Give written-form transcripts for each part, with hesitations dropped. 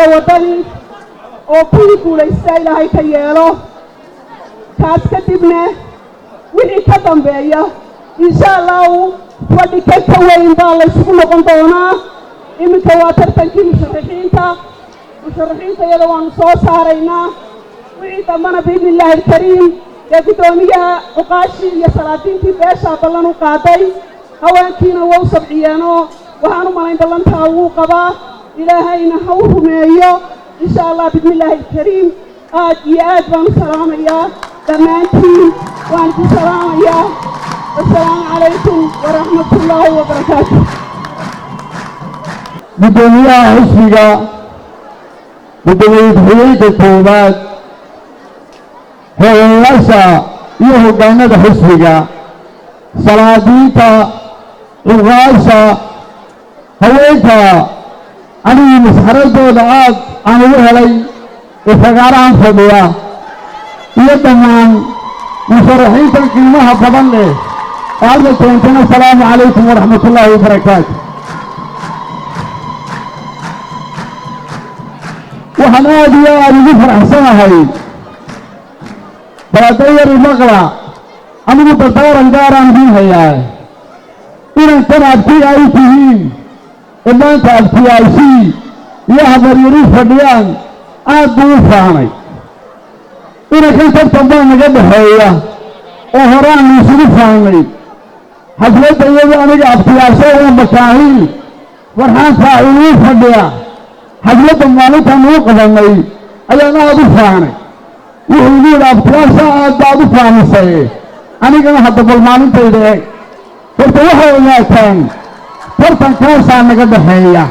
xisbiga wadani oo kuwii guulaysta ilaahay ka yeelo kaas kadibna wixii ka dambeeya insha allahu fadhi ka weyn baa la isugu noqon doonaa iminka waa tartankii musharaxiinta iyada waanu soo saaraynaa wixii dambana biidni illaahi alkariim ee guddoomiyaha cuqaashii iyo salaadiintii beeshaa ballan u qaaday haweenkiina waa u sabciyeenoo waxaan u malayn ballantaa wuu qabaa ilaahayna ha u rumeeyo insha allah biidni illaahi alkariim aad iyo aad baan u salaamayaa dhammaantiin waan ku salaamayaa assalaamu calaykum waraxmatullaahi wabarakaatu guddoomiyaha xisbiga guddoomiye ku-xigeenka koowaad hoggaanyaasha iyo hoggaanada xisbiga salaadiinta cuqaasha haweenka anigii masxaradooda aad aan ugu helay ee fagaarahan fadhiya iyo dhammaan musharaxiintan qiimaha badan leh oo hadda keentana assalaamu calaykum waraxmatullaahi wabarakaatu waxaan aad iyo aad ugu faraxsanahay baladayari maqla anigu dardaaran gaaraan idiin hayaa inankan abti ay tihiin ee maanta abtiyaashii iyo habaryari fadhiyaan aad buu u faanay inankan tartan baa naga dhexeeya oo horaannu isugu faannay xafladda iyadu aniga abtiyaasho oo makaahiil farxaan faaciluu fadhiya xafladda maalintaan uu qabannay ayaan aad u faanay wuxuu igu yidhi abtiyaasha aad baad u faamisay anigana hadda bal maalintayda eeg horta waxay ogaataan tartankaasaa naga dhexeeya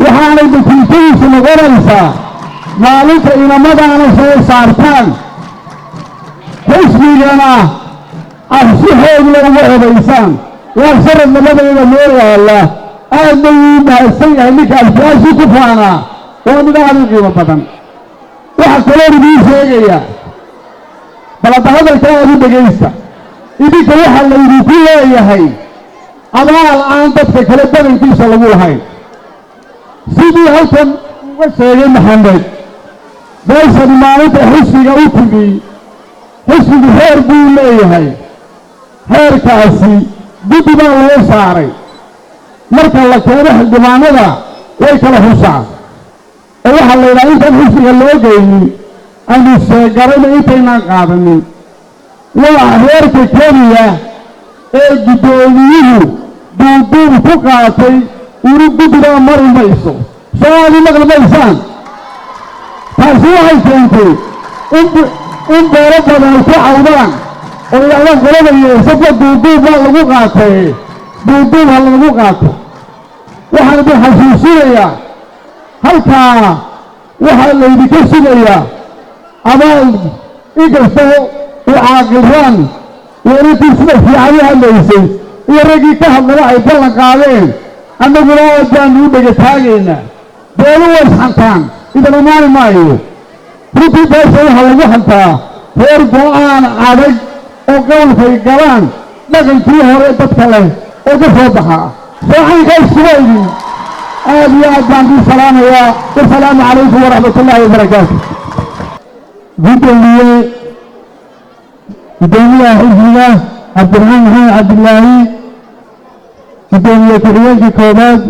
waxaanay natiijadiisu noqonaysaa maalinta inamadaana soo saartaan xisbigana si xoogla uga odaysaan waa sharad labadayda noo yaalla aad bay uu mahadsan yahay ninka abtiyaashii ku faanaa waa mid aad u qiimo badan waxaa kaloo idiin sheegaya balada hadalka aad u dhegaysta idinka waxaa laydinku leeyahay abaal aan dadka kale badankiisa lagu lahayn sidii halkan uga sheegay maxamed meeshani maalinta xisbiga u timi xisbigu heer buu leeyahay heerkaasi guddi baa loo saaray marka la keeno xildhibaanada way kala husaan oo waxaa la yidhaha intaan xisbiga loo geynin aynu sheegarayna intaynaan qaadanin waa reerka keliya ee guddoomiyuhu duuduub ku qaatay uri guddigaa mari mayso soo aad u maqli maysaan taasi waxay keentay in beero badan ay ku cawdaan oo yidhahdaan qolada yeesaba duuduub baa lagu qaatay duuduub ha lagu qaato waxaan idin xasuusinayaa halkaa waxaa laydinka sugayaa abaal inkastoo uu caaqilraan weerintii sida fiican u hadlaysay iyo raggii ka hadlana ay ballan qaadeen annaguna aad baanu u dhegataagaynaa beelu way isxantaan idan amaani maayo runtii beesha waxaa lagu hantaa reer go'aan adag oo qowlkay galaan dhaqankii hore dadka leh oo ka soo baxaa soocaynka iskuba idin aad iyo aad baan kuu salaamayaa wasalaamu calaykum waraxmatullaahi wabarakaatu guddoomiyaha xisbiga cabdiraxmaan maxamed cabdilaahi guddoomiye ku-xigeenka koowaad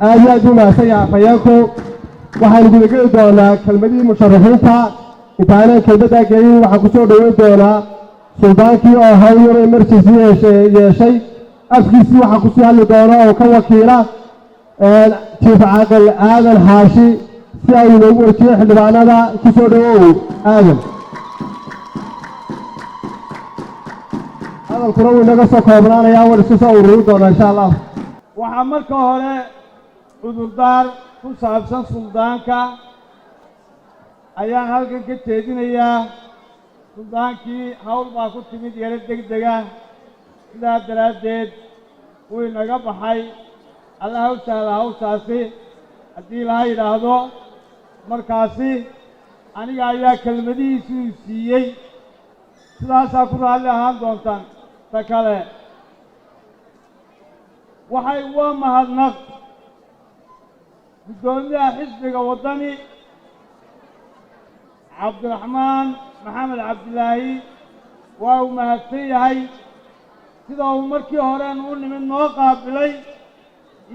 aad u mahadsan fayeenku waxaan gudageli doonaa kelmadii musharaxiinta intaanan kelmaddaa gelin waxaan kusoo dhoweyn doonaa suldaankii oo hawyar emergency yeeshay afkiisii waxaa kusii hadli doona oo ka wakiila jiif caaqil aadan xaashi si ay inoogu wajiyo xildhibaanada kusoo dhowow aadan hadalkuna wuu inaga soo koobnaanayaa waan isku soo ururin doonaa insha allah waxaa marka hore cudurdaar ku saabsan suldaanka ayaan halkan ka jeedinayaa suldaankii hawl baa ku timid yaro degdega sidaa daraaddeed wuu inaga baxay alla ha u sahla hawshaasi haddii laha yidhaahdo markaasi aniga ayaa kelmadihiisuu siiyey sidaasaa ku raalli ahaan doontaan ta kale waxay waa mahadnaq guddoomiyaha xisbiga waddani cabdiraxmaan maxamed cabdilaahi waa uu mahadsan yahay sida uu markii horeenu u nimid noo qaabilay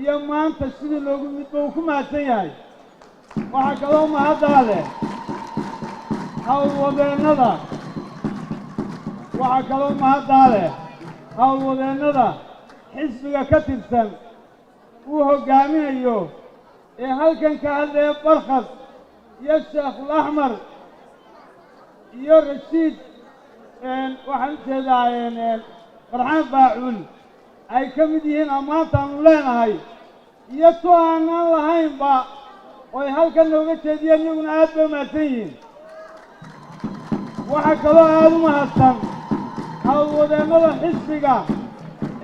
iyo maanta sidii loogu midba uu ku mahadsan yahay waxaa kaloo mahaddaa leh howlwadeennada waxaa kaloo mahaddaa leh howlwadeennada xisbiga ka tirsan uu hoggaaminayo ee halkan ka hadlaya barkhad iyo sheekhul axmar iyo rashiid waxaan u jeedaa farxaan baacuul ay ka mid yihiin ammaantaannu leenahay iyo tu aanaan lahaynba oy halkan nooga jeediyeen iyaguna aad bay mahadsan yihiin waxaa kaloo aad u mahadsan howlwadeennada xisbiga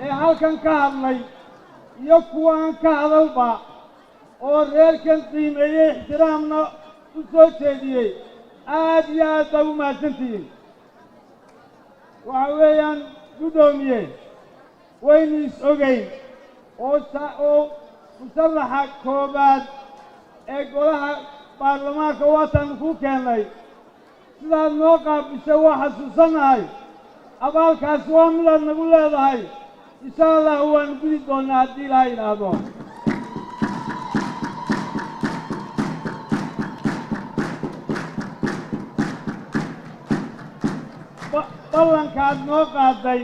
ee halkan ka hadlay iyo kuwa aan ka hadalba oo reerkan qiimeeyey ixtiraamna u soo jeediyey aad iyo aad baa u mahadsantihiin waxa weeyaan guddoomiye waynu is-ogeyn oo musharaxa koobaad ee golaha baarlamaanka waataanu kuu keennay sidaad noo qaabishay waa xasuusannahay abaalkaasi waa midaad nagu leedahay insha allah waanu gudi doonnaa haddii ilaha yidhaahdo ballankaad noo qaaday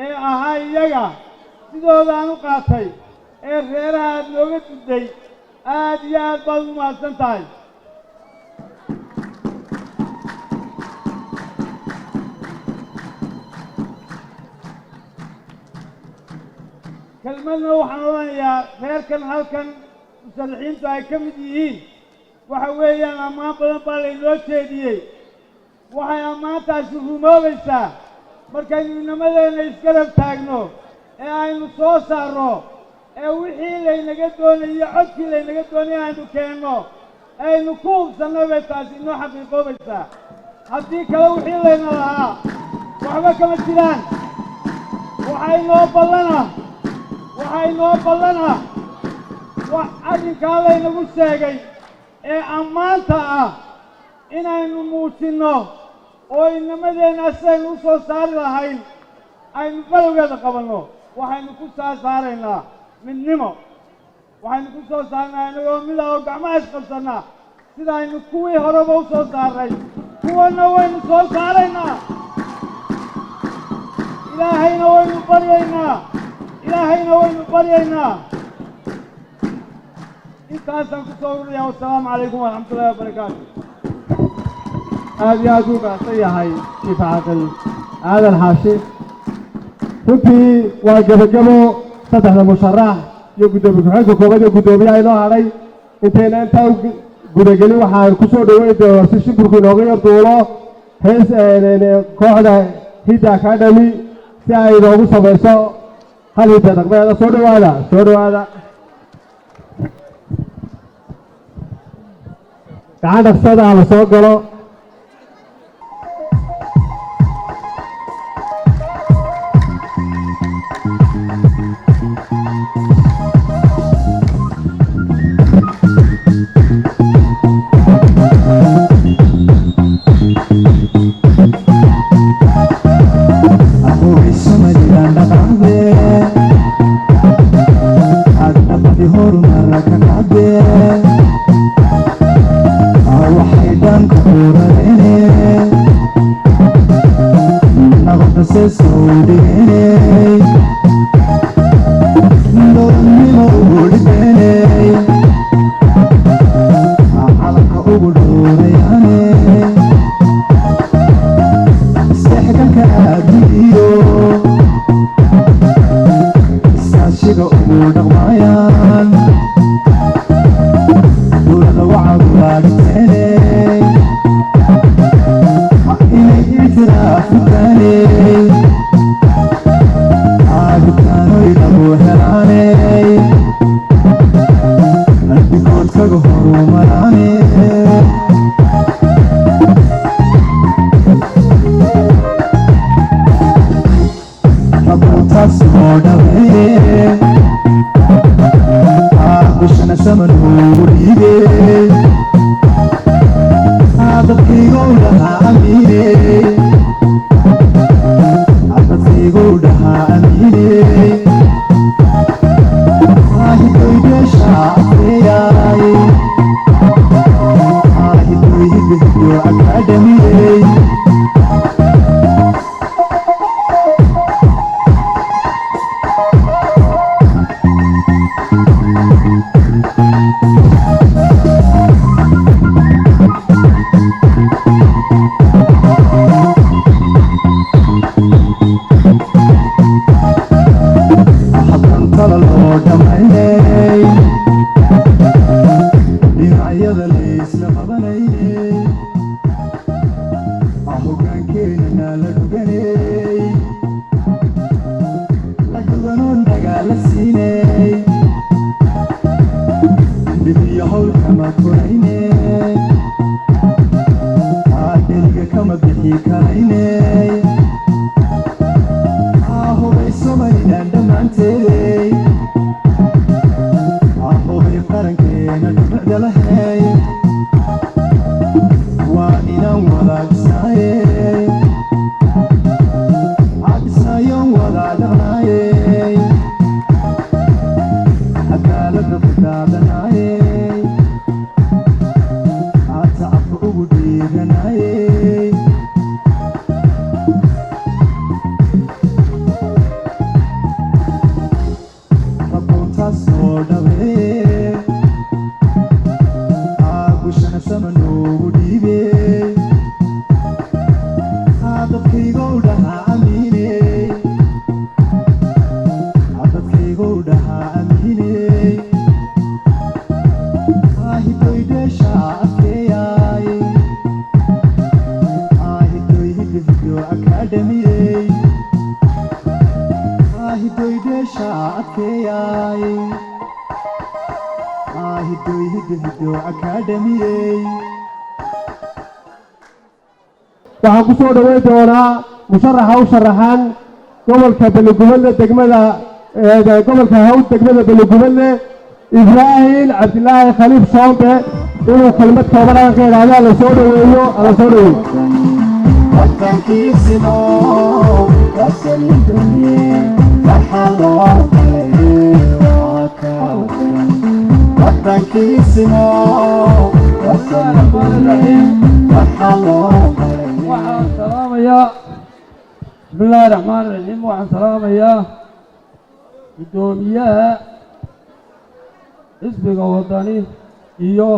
ee ahaa iyaga sidoodaan u qaatay ee reeraha aad nooga dudday aad iyo aad baad u mahadsan tahay kelmadna waxaan odhanayaa reerkan halkan musharaxiintu ay ka mid yihiin waxa weeyaan ammaan badan baa laynoo jeediyey waxay ammaantaasi rumoobaysaa markaynu inamadeenna isgarab taagno ee aynu soo saarro ee wixii laynaga doonayo codkii laynaga doonaya aynu keenno aynu ku hubsanno bay taasi inoo xaqiiqoobaysaa haddii kale wixii layna lahaa waxba kama jiraan waxaa inoo ballana arrinkaa laynagu sheegay ee ammaanta ah inaynu muujinno oo inamadeenna sidaynu u soo saari lahayn aynu balowgeeda qabanno waxaynu ku soo saaraynaa midnimo waxaynu ku soo saarnaa inagoo mida oo gacmaha isqabsannaa sidaynu kuwii horeba u soo saaray kuwanna waynu soo saaraynaa ilaahayna waynu baryaynaa intaasaan ku soo ururiyaa wassalaamu calaykum waraxmatullahi wabarakaatu aad iyo aad u mahadsan yahay jiif caaqil aadan xaashi runtii waa gebagabo saddexda musharax iyo guddoomiye ku-xigeenka koobaad iyo guddoomiyaha inoo hadhay intayna intaa gudagelin waxaan ku soo dhoweyn doonaa si shimburku inooga yar duulo hees kooxda hidda academy si ay inoogu samayso hal hidda dhaqmeeda soo dhowaada gacan dhaqsada la soo galo wixii horumara ka kacdeen waxay dhanka kuradeen naqdase soo dhigeen dowladnimo ugu dhigeen calanka ugu dhowrayaane isdhexgalka aadiyo iskaashiga ugu dhaqmayaan dowlada wacad waa dhigteene inay ictiraafutaane caabitaanoy lagu helaane qalbigood kaga horumaraane rabuutaas oo dhaweeye bishana sama noogu dhiibe dadkaygow dhahaa amiine dadkaygow dhahaa amiine hidoydheesha afeeyaay hidoy hidhihidyo akaadhamiyey dhinacyada laysla qabanayey hogaankeenana la dhuganey la dhuganoon dagaala siiney bibiyo hawl kama korayney dheriga kama bixi karayney hubaysomaynaan dhammaantey qarankeena dhibicda lahay waa inaan wadaagsanaaye caadisaayoon wadaa dhaqnaaye cadaaladda kudaadanaaye caatacabka ugu dhiiganaaye rabuutaas oo dhaweeye sama noogu dhiibe dadkaygow dhahaa amiine dadkaygow dhahaa amiine hidoydheesha afkeeyaay hidoy hidhihidyo akaadhamiyey hidoydheesha adkeeyaay hidoy hidhihidyo akaadhamiyey waxaan ku soo dhoweyn doonaa musharaxa u sharaxan gobolka Beledweyne degmada gobolka Hawd degmada Beledweyne Ibrahim Cabdilaahi Khaliif Soombe inuu kelmad kooban ka yiraahdo la soo dhoweeyo wadankiisino kasalidani wadankiisino waxaan salaamayaa bismillaahi raxmaani raxiim waxaan salaamayaa guddoomiyaha xisbiga wadani iyo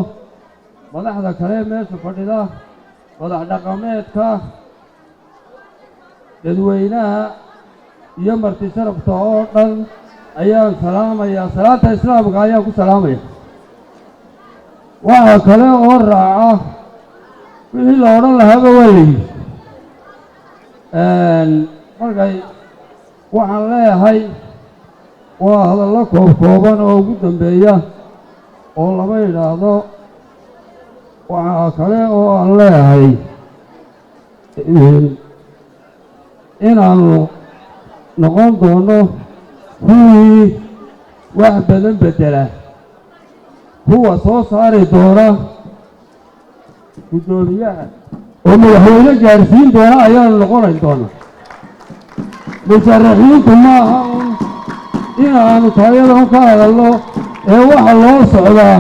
madaxda kale meesha fadhida madax dhaqameedka dadweynaha iyo marti sharafta oo dhan ayaan salaamayaa salaanta islaamka ayaan ku salaamaya waxaa kale oo raaca wixii la odhan lahaaba waa layidhi markay waxaan leeyahay waa hadallo kooban oo ugu dambeeya oo lama yidhaahdo waxaa kale oo aan leeyahay inaannu noqon doono kuwii wax badan bedela kuwa soo saari doona guddoomiyaha oo madaxweyne gaarsiin doona ayaanu noqonayn doona musharaxiintu maaha un inaanu taayadan ka hadalno ee waxa loo socdaa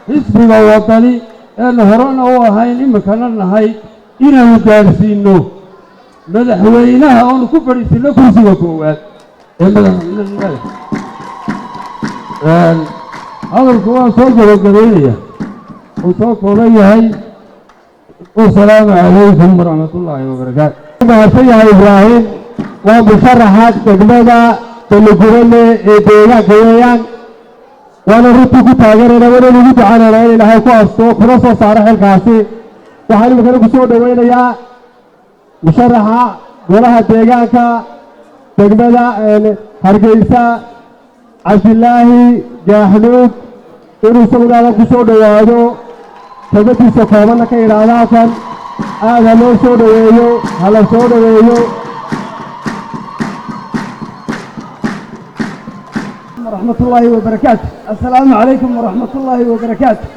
xisbiga wadani eenu horena u ahayn iminkana nahay inaanu gaadhsiinno madaxweynaha oonu ku fadhiisinno kursiga koowaad ee madaxweynenimada hadalku waan soo gabagabaynaya uu soo kooban yahay wasalaamu calaykum waraxmatullaahi wabarakaatu mahadsan yahay ibraahim waa musharaxa degmada balligurale ee deegaanka weeyaan waana runtii ku taageerayna waana ugu ducaynayna in ilaahay ku asto kuna soo saaro xilkaasi waxaan iminkana ku soo dhoweynayaa musharaxa golaha deegaanka degmada hargeysa cabdilaahi gaaxnuud inuu isaguna ku soo dhowaado kelmadiisa koobanna ka yidhaahda halkan aad ha loo soo dhoweeyo ha la soo dhoweeyo ورحمة الله وبركاته. السلام عليكم ورحمة الله وبركاته.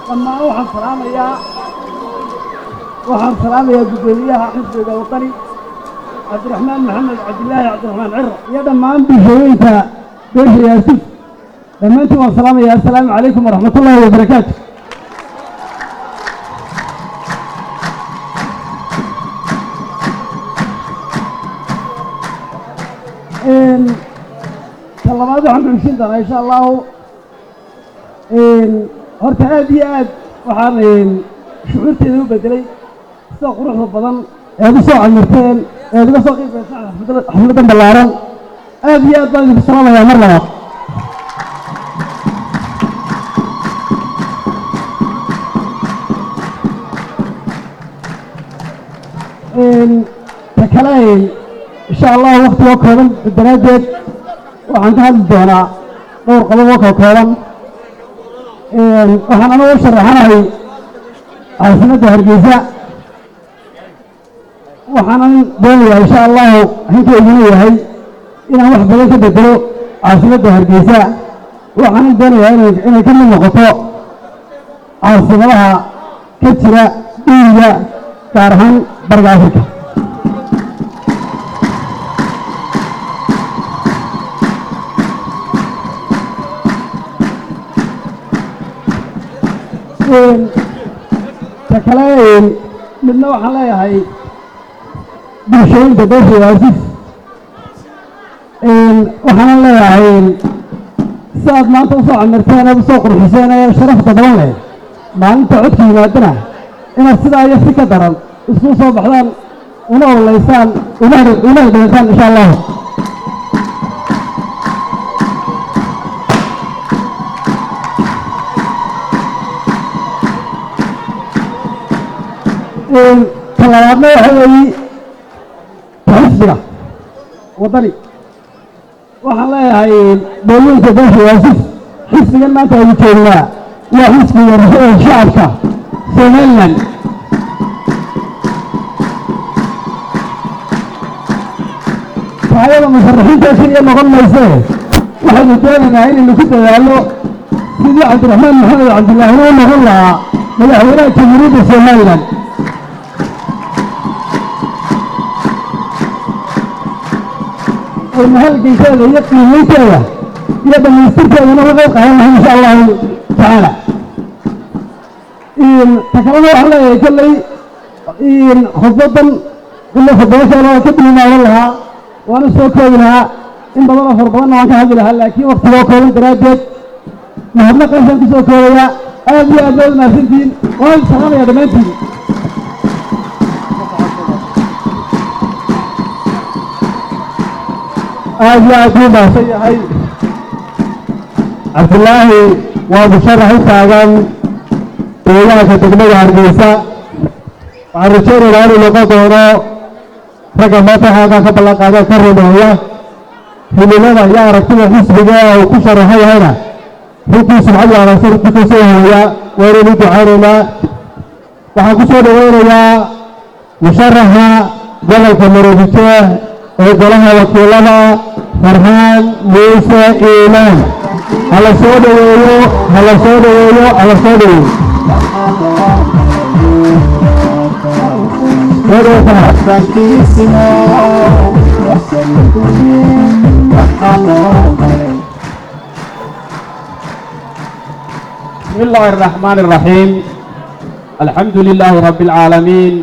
لما وحن سلام يا جبريليها حزب الوطني عبد الرحمن محمد عبد الله عبد الرحمن عرة يا دمان بشويتها بيش يا سيف لما انتم السلام يا السلام عليكم ورحمة الله وبركاته. طلبات عن عشرين إن شاء الله هرت هذه وحن شعورت إنه بدلي سوق روح البطن هذا سوق المرتين هذا سوق حملة بلارن هذه بعد السلام يا مرة تكلين إن شاء الله وقت وكرم بالدرجة waxaan ka hadli doonaa dhowr qodob oo kala kooban waxaan anagu sharaxanahay caasimadda hargeysa waxaanan doonayaa insha allahu hankeyguna yahay inaan wax badan ka bedelo caasimadda hargeysa waxaanan doonayaa inay ka mid noqoto caasimadaha ka jira dhiiga gaar ahaan bariga afrika تكلين من نوع عليها هاي بشين تدوسي واسف وحنا لها هاي ساعد ما توصل مرتين بسوق الحسين شرف تضرنا ما انت عدتي مادنا إن السلاح يفك درن اسمه صوب حضان ونور الليسان ونهر الليسان إن شاء الله طلباتنا وحوي حسبنا وطني waxaan leeyahay dowladda dalka waasif xisbigan maanta aynu joognaa waa xisbiga shacabka somaliland taayada musharaxiinta keliya noqon mayse waxaynu doonaynaa inaynu ku dadaalno sidii cabdiraxmaan maxamed cabdillaahi u noqon lahaa madaxweynaha jamhuuriyadda somaliland المهلكين كذا يقني كذا يبقى من السرقة ونوقع قهرنا إن شاء الله تعالى تكرموا على كل خطبا كل خطبا شاء الله كتبنا ما والله وأنا سوكا لها إن بضل فربنا وأنا هذه لها لكن وقت وقت درجة مهمة قشن سوكا لها هذه أجل ما سنتين وأنا سلام يا دمانتين أجل ما سيحي عبد الله ومشرح التاغان إياك تقبل عرقيسة وعرشير الآن لقاطونا رقمات هذا قبل قادة كرمية في لماذا يا ركتنا حسبنا وكشرحي هنا حكي سبحانه على سر بكسوها ورمي دعارنا وحكسوا دويننا مشرحة جلال كمروديته وقالها وكيلنا فرحان موسى إيمان على صوت ويو على صوت ويو على صوت ويو بسم الله الرحمن الرحيم الحمد لله رب العالمين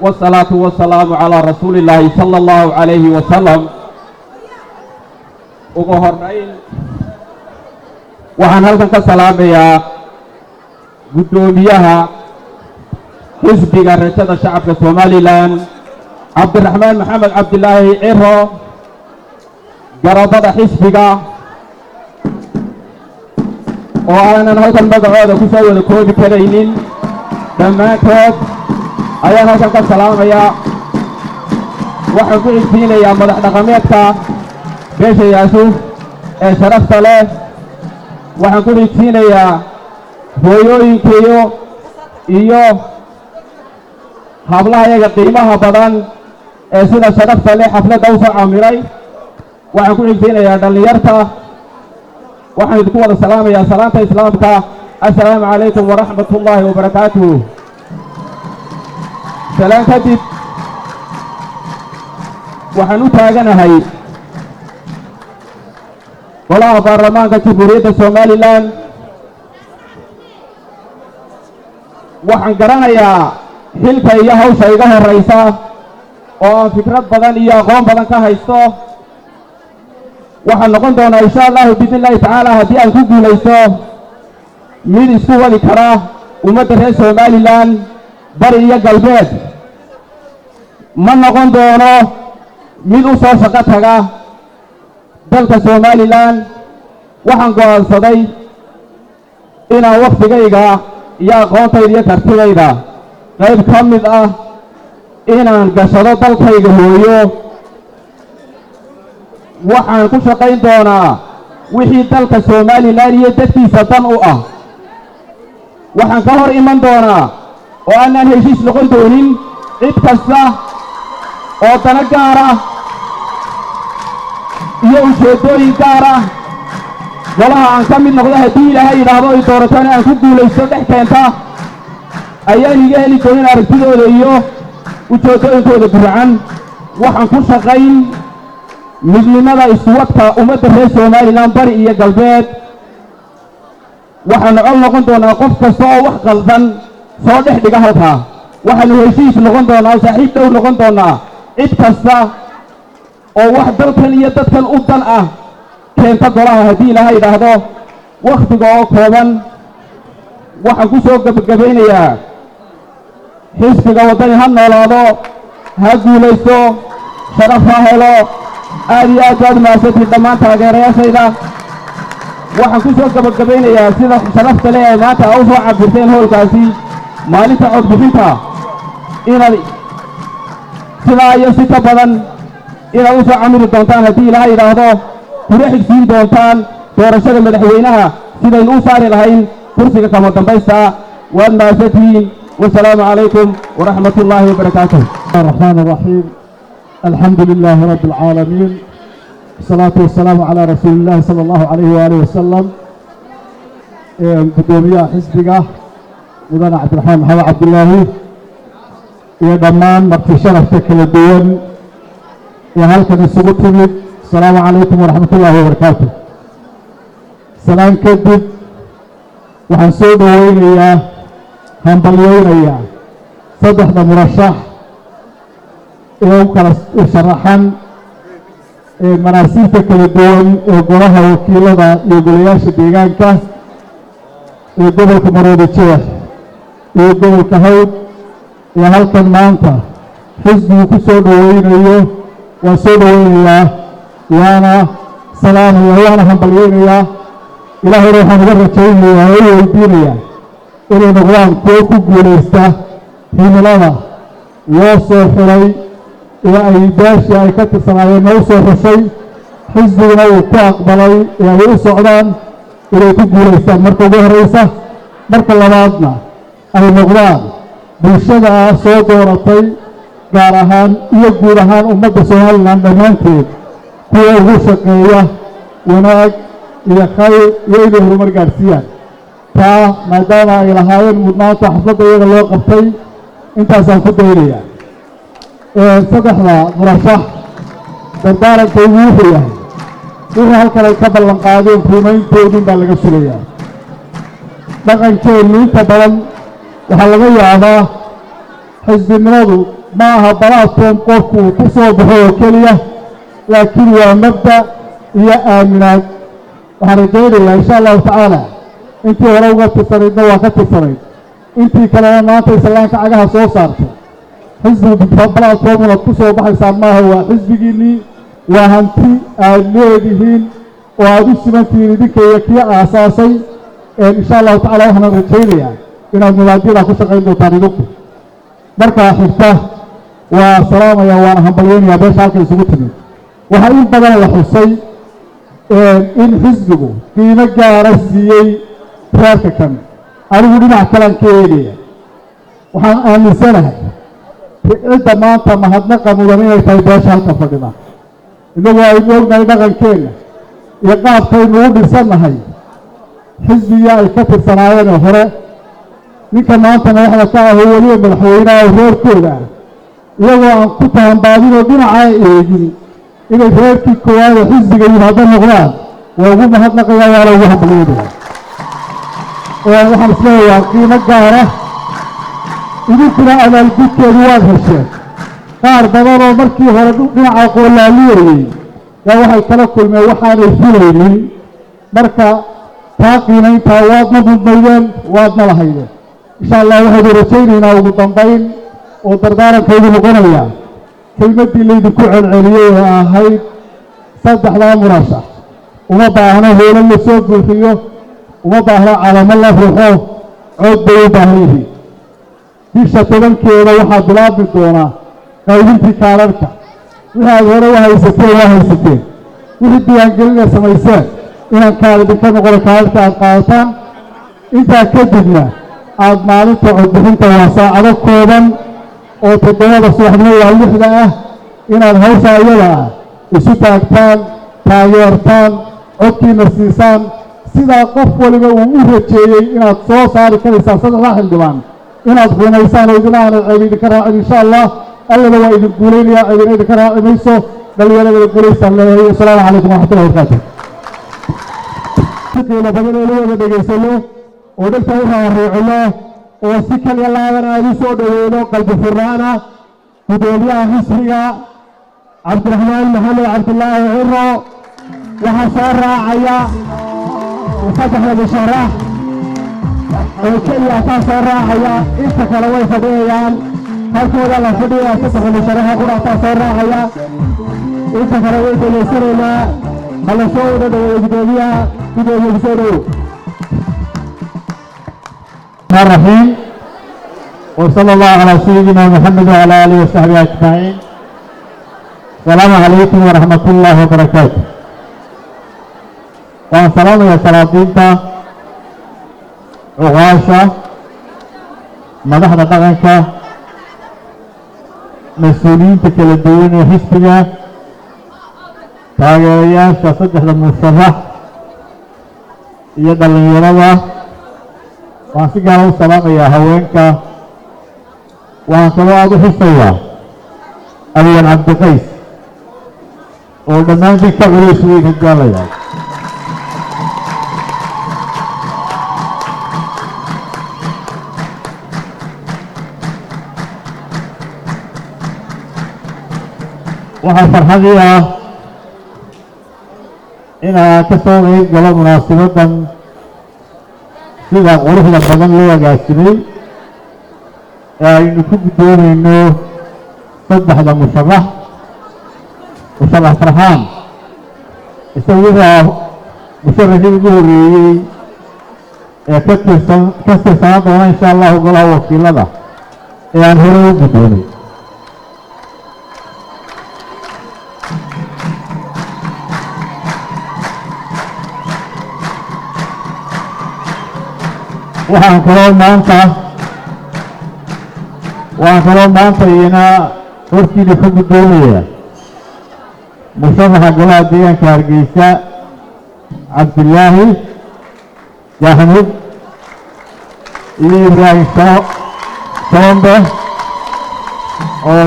والصلاة والسلام على رسول الله صلى الله عليه وسلم وقهرين وعن هذا السلام يا قدوميها حزب رئاسة الشعب الصومالي لان عبد الرحمن محمد عبد الله عيرو قرابة حزبك وأنا هذا المقعد كسر الكود كرينين لما كود أيها هذا السلام يا وحكي فينا يا مدح رقميتك بيش ياسوف شرفت له وحكي فينا يا هويوين كيو إيو حفلة يا قيمة بدن سنة شرفت له حفلة دوسة عميري وحكي فينا يا دليرتا waxaan idinku wada salaamayaa salaanta islaamka assalaamu calaykum waraxmat ullaahi wabarakaatuh salaan kadib waxaan u taaganahay golaha baarlamaanka jamhuuriyadda somalilan waxaan garanayaa xilka iyo hawsha iga horraysa oo aan fikrad badan iyo aqoon badan ka haysto waxaan noqon doonaa insha allahu biidni illaahi tacaala haddii aan ku guulaysto mid isku wadi kara ummadda reer somalilan bari iyo galbeed ma noqon doono mid u soo shaqo taga dalka somalilan waxaan go'aansaday inaan wakhtigayga iyo aqoontayda iyo kartidayda qayb ka mid ah inaan gashado dalkayga hooyo waxaan ku shaqayn doonaa wixii dalka somalilan iyo dadkiisa dan u ah waxaan ka hor iman doonaa oo aanaan heshiis noqon doonin cid kasta oo dano gaar ah iyo ujeeddooyin gaar ah golaha aan ka mid noqdo haddii ilaahay yidhaahdo ay dooratana aan ku guulaysto dhex keenta ayaan iga heli doonin aragtidooda iyo ujeeddooyinkooda guracan waxaan ku shaqayn midnimada iswadka ummadda reer somalilan bari iyo galbeed waxaanu col noqon doonaa qof kasta oo wax qaldan soo dhex dhiga halkaa waxaanu heshiis noqon doonaa saaxiib dhow noqon doonaa cid kasta oo wax dalkan iyo dadkan u dan ah keenta golaha haddii ilaaha yidhaahdo wakhtiga oo kooban waxaan ku soo gebagabaynayaa xisbiga waddani ha noolaado ha guulaysto sharaf ha helo aad iyo aad baad mahadsantihiin dhammaan taageerayaashayda waxaan ku soo gebagabaynayaa sida sharafta leh ay maanta u soo cabirteen howlkaasi maalinta codbixinta inaad sidaa iyo si ka badan inaad u soo camiri doontaan haddii ilaaha yidhaahdo kuna xigsiin doontaan doorashada madaxweynaha sidaynu u saari lahayn kursiga kama dambaysta waad mahadsantihiin wasalaamu calaykum waraxmat ullaahi wabarakaatuh الرحمن الرحيم الحمد لله رب العالمين الصلاة والسلام على رسول الله صلى الله عليه وآله وسلم قدومية حزبك مدن عبد الرحمن محمد عبد الله يا دمان مرتي شرفتك للدول يا هل كان السبوت السلام عليكم ورحمة الله وبركاته سلام كذب وحنسود وينيا هنبليونيا صدحنا مرشح kala sharaxan manaasiibta kala duwan ee golaha wakiilada iyo golayaasha deegaanka ee gobolka maroodi jeex iyo gobolka hawd ee halkan maanta xisbigu ku soo dhoweynayo waan soo dhoweynayaa waana salaamaya waana hambalyeynayaa ilaahayna waxaan uga rajaynayaa oo u weydiinayaa inay noqdaan kuwo ku guulaysta himilada loo soo xiray ee ay beeshii ay ka tirsanaayeen noo soo xushay xisbiguna uu ku aqbalay ee ay u socdaan inay ku guulaystaan marka ugu horraysa marka labaadna ay noqdaan bulshada soo dooratay gaar ahaan iyo guud ahaan ummadda somalilan dhammaanteed kuwa ugu shaqeeya wanaag iyo khayr iyo inay horumar gaadhsiiyaan taa maadaama ay lahaayeen mudnaanta xafladda iyada loo qabtay intaasaan ku daynayaa saddexda murashax dardaarankaygu wuxuu yahay wixii halkan ay ka ballan qaadeen rumayntoodin baa laga sugayaa dhaqankeennu inta badan waxaa laga yaabaa xisbinimadu ma aha balaadkoon qofku uu ku soo baxo oo keliya laakiin waa mabda iyo aaminaad waxaan rajaynayaa insha allahu tacaala intii hore uga tirsanaydna waa ka tirsanayd intii kalena maanta islaanka cagaha soo saartay xisbiga balaadkoon unaad ku soo baxaysaan maaha waa xisbigiinnii waa hanti aad leedihiin oo aad u simantihiin idinka iyo kii aasaasay insha allahu tacala waxaan rajaynayaa inaad mubaadida ku shaqayn doontaan idinku markaa xigta waa salaamaya waana hambalyeynayaa beesha halka isugu timid waxaa in badan la xusay in xisbigu qiimo gaara siiyey reerka kan anigu dhinac kalaan ka eegaya waxaan aaminsanahay cidda maanta mahadnaqa mudan inay tahay beesha halka fadhida innagu aynu ognahay dhaqankeenna iyo qaabkaynu u dhisannahay xisbigii ay ka tirsanaayeen hore ninka maanta madaxda ka aho weliba madaxweynaha reerkooda ah iyagoo aan ku tahanbaadinoo dhinacaa eegin inay reerkii koowaada xisbiga yimaado noqdaan waa ugu mahadnaqayaa waana ugu hambalyeynaya waxaan isleeyahay qiimo gaara idinkuna abaalgudkeedu waad hesheen qaar badanoo markii hore dhinaca qoolaaliyayey yaa waxay kala kulmeen waxaanay filaynin marka taa qiimayntaa waadna mudnaydeen waadna lahaydeen insha allah waxaynu rajaynaynaa ugu dambayn oo dardaarankaydu noqonaya kelmaddii laydinku celceliyey ee ahayd saddexdaa murashax uma baahno hoola la soo buuxiyo uma baahno calamo la ruxo cod bay u baahan yihiin bisha tobankeeda waxaa bilaabi doonaa qaybintii kaadharhka wixii aad hore u haysateen waa haysateen wixii diiwaangelina samayseen inaan kaal idinka noqono kaadharhka aad qaadataan intaa kadibna aad maalinta codbixinta waa saacado kooban oo 7 subaxnimo waa 6 ah inaad hawsha iyada ah isu taagtaan taageertaan codkiina siisaan sidaa qof waliba uu u rajeeyey inaad soo saari karaysaan 3 xildhibaan inaad rumaysaan oo idin aanad ceeb idinka raacin insha allah allana waa idin guulaynayaa ceebina idinka raaci mayso dhallinyarada guulaysaan leeyahay asalaamu calaykum waraxmatullahi wabarakaatu qiimo badan oo wada dhegaysano oo dadka u raariicino oo si kaliya laaban aad u soo dhaweyno qalbi furnaana gudoomiyaha xisbiga cabdiraxmaan maxamed cabdulaahi ciro waxaa soo raacaya saddexda musharax oo keliya kaa soo raacaya inta kale way fadhiyayaan halkooda la fadhiyaa saddexda musharaxa quraataa soo raacaya inta kale way dhegaysanaynaa hala soo wada dhaweeyo gudoomiyaha kusoo dhawow الرحيم وصلى الله على سيدنا محمد وعلى آله وصحبه أجمعين. السلام عليكم ورحمة الله وبركاته. والسلام يا سلاطينتا عغاشة مدحنا دغنكا مسؤولين تكالدوين وحسبيا تاغيريان شاسدح المصرح يد اليرضى waan si gaara u salaamayaa haweenka waan kaloo aada u xusayaa abyan cabdiqays oo dhammaantii ka culays weyn hoggaamayaa waxaa farxadii ah inaan ka soo qeyb galo munaasabaddan sida quruxda badan loo agaasimay ee aynu ku guddoonayno saddexda musharax farxaan isagudaa musharaxii ugu horreeyey ee ka tirsanaan doona insha allahu golaha wakiilada ee aan hore u guddoonay waxaan kaloo maanta iyana hortiina ka guddoomaya musharaxa golaha deegaanka hargeysa cabdilaahi jaxmud iyo ibraahim soombe oo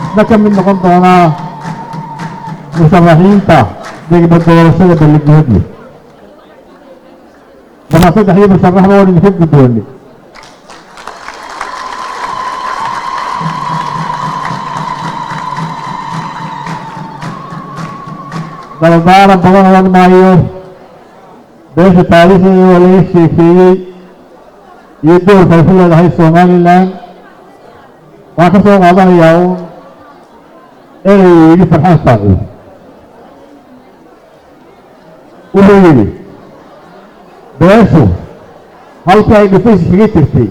isna ka mid noqon doonaa musharaxiinta degmo doorashada balligoodle صدح يبقى شرحنا ولا نفيد بدوني دردارة بدن وضع مايو بيش تاريخي ولا الشيخي يدور فالفلة لهي الصومالي لان وعكسوا غضان يوم إلي يجي فرحان صاغي wuxuu yidhi beeshu halka ay dhufays kaga jirtay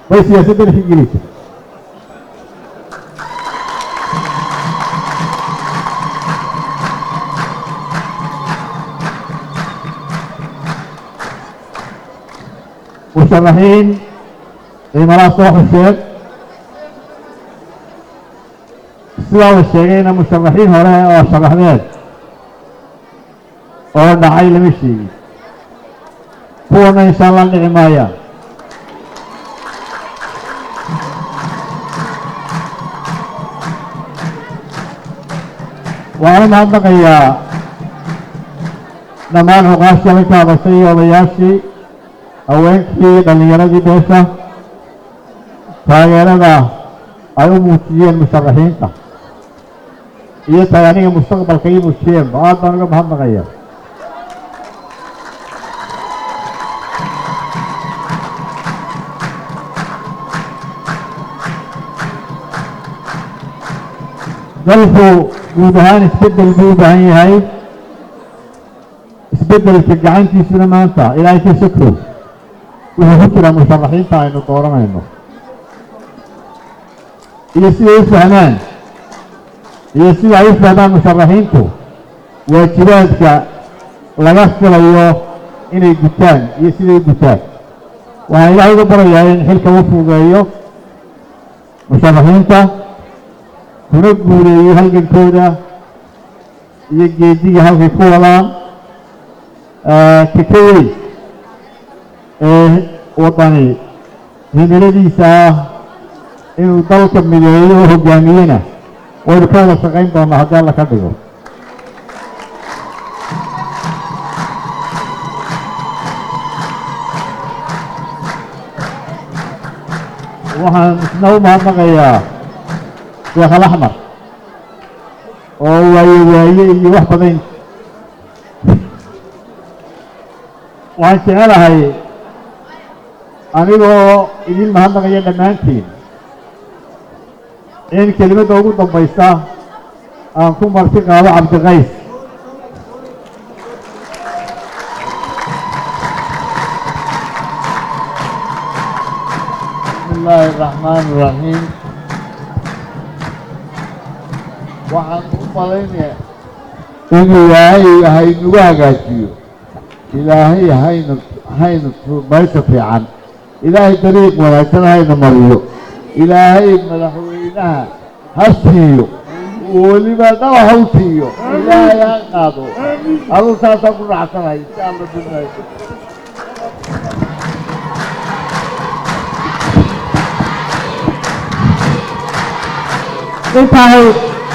bay siyaasaddan ka geli jirtay musharaxiin ciidamadaas soo xusheen sidaa la sheegayna musharaxiin hore oo sharaxdeed oo dhacay lama sheegin kuwana insha allah dhici maayaan waxaan u mahadnaqayaa dhammaan xuqaashii halka hadashay iyo odayaashii haweenkii dhallinyaradii beesha taageerada ay u muujiyeen musharaxiinta iyo aniga mustaqbalka ii muujiyeen aad baan uga mahadnaqaya dalku guud ahaan isbeddel buu u baahan yahay isbeddelka gacantiisuna maanta ilaahay ka shukro wuxuu ku jiraa musharaxiinta aynu dooranayno iyo siday u fahmaan iyo sida ay u fahmaan musharaxiintu waajibaadka laga filayo inay gutaan iyo siday u gutaan waxaan ilaahay uga barayaa in xilka u fuugeeyo musharaxiinta kuna guuleeyey halgankooda iyo geediga halkay ku wadaan kakawey ee waddani himiladiisa ah inuu dalka mideeyo oo hoggaamiyena waynu ka wada shaqayn doonaa haddii alla ka dhigo waxaan isna u mahadnaqayaa sheekh alaxmar oo waaye iyo wax badan waxaan jecelahay anigoo idin mahadnaqaya dhammaantiin in kelimadda ugu dambaysa aan ku marti qaado cabdiqays bismi illaahi araxmaan iraxiim waxaan u malaynayaa inuu ilaahay haynagu hagaajiyo ilaahay hayna meesha fiican ilaahay dariiq wanaagsan hayna mariyo ilaahay madaxweynaha ha siiyo weliba dhaba haw siiyo ilaahay ha qaado aduu saasaan ku raacsanahay insha alla dunayso intahay